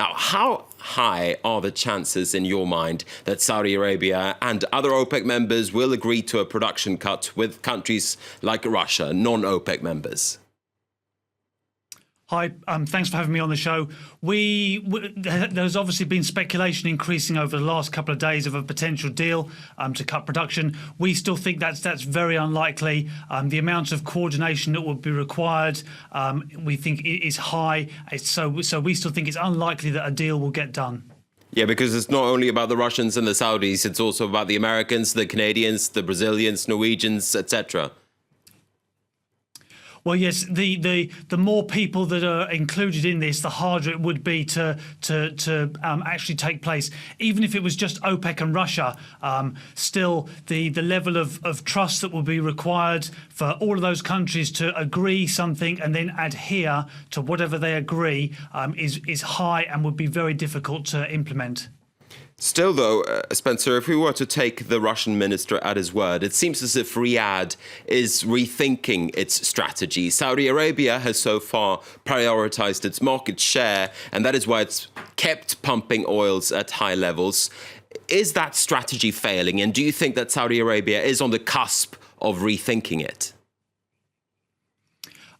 Now, how high are the chances in your mind that Saudi Arabia and other OPEC members will agree to a production cut with countries like Russia, non-OPEC members? Hi, thanks for having me on the show. There's obviously been speculation increasing over the last couple of days of a potential deal to cut production. We still think that's very unlikely. The amount of coordination that would be required, we think, is high. So we still think it's unlikely that a deal will get done. Yeah, because it's not only about the Russians and the Saudis, it's also about the Americans, the Canadians, the Brazilians, Norwegians, etc. Well, yes, the more people that are included in this, the harder it would be to actually take place. Even if it was just OPEC and Russia, still the level of trust that will be required for all of those countries to agree something and then adhere to whatever they agree is high and would be very difficult to implement. Still, though, Spencer, if we were to take the Russian minister at his word, it seems as if Riyadh is rethinking its strategy. Saudi Arabia has so far prioritized its market share, and that is why it's kept pumping oils at high levels. Is that strategy failing? And do you think that Saudi Arabia is on the cusp of rethinking it?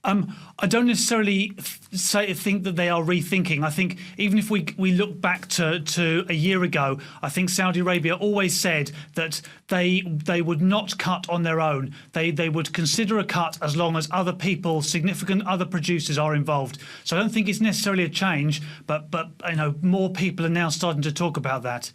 I don't necessarily think that they are rethinking. I think even if we look back to a year ago, I think Saudi Arabia always said that they would not cut on their own. They would consider a cut as long as other people, significant other producers, are involved. So I don't think it's necessarily a change, but more people are now starting to talk about that.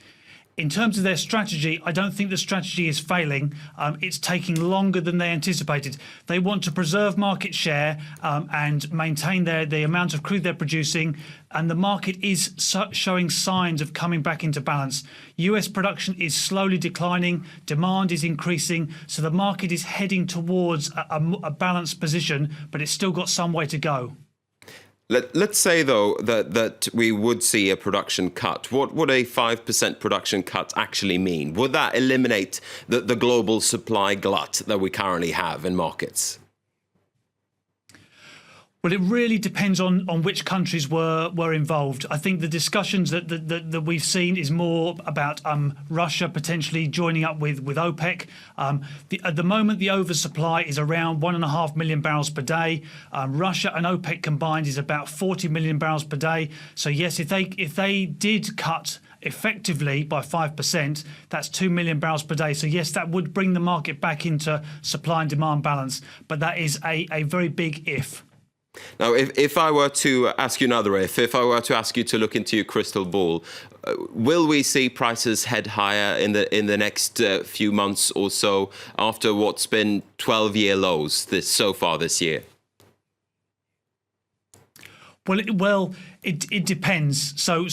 In terms of their strategy, I don't think the strategy is failing. It's taking longer than they anticipated. They want to preserve market share and maintain the amount of crude they're producing, and the market is showing signs of coming back into balance. US production is slowly declining, demand is increasing, so the market is heading towards a balanced position, but it's still got some way to go. Let's say, though, that we would see a production cut. What would a 5% production cut actually mean? Would that eliminate the global supply glut that we currently have in markets? Well, it really depends on which countries were involved. I think the discussions that we've seen is more about Russia potentially joining up with OPEC. At the moment, the oversupply is around 1.5 million barrels per day. Russia and OPEC combined is about 40 million barrels per day. So yes, if they did cut effectively by 5%, that's 2 million barrels per day. So yes, that would bring the market back into supply and demand balance. But that is a very big if. Now, if I were to ask you another if I were to ask you to look into your crystal ball, will we see prices head higher in the next few months or so after what's been 12-year lows so far this year? Well, it depends. So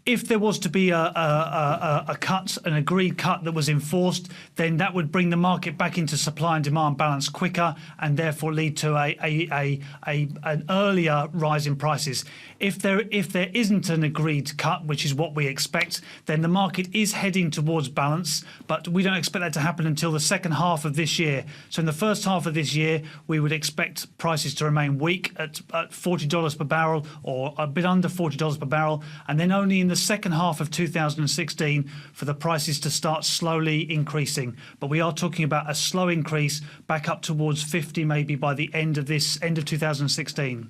if there was to be a cut, an agreed cut that was enforced, then that would bring the market back into supply and demand balance quicker, and therefore lead to an earlier rise in prices. If there isn't an agreed cut, which is what we expect, then the market is heading towards balance, but we don't expect that to happen until the second half of this year. So in the first half of this year, we would expect prices to remain weak at $40 per barrel, or a bit under $40 per barrel, and then only in the second half of 2016 for the prices to start slowly increasing. But we are talking about a slow increase back up towards 50 maybe by the end of 2016.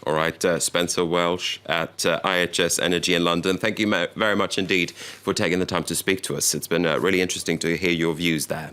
All right, Spencer Welch at IHS Energy in London. Thank you very much indeed for taking the time to speak to us. It's been really interesting to hear your views there.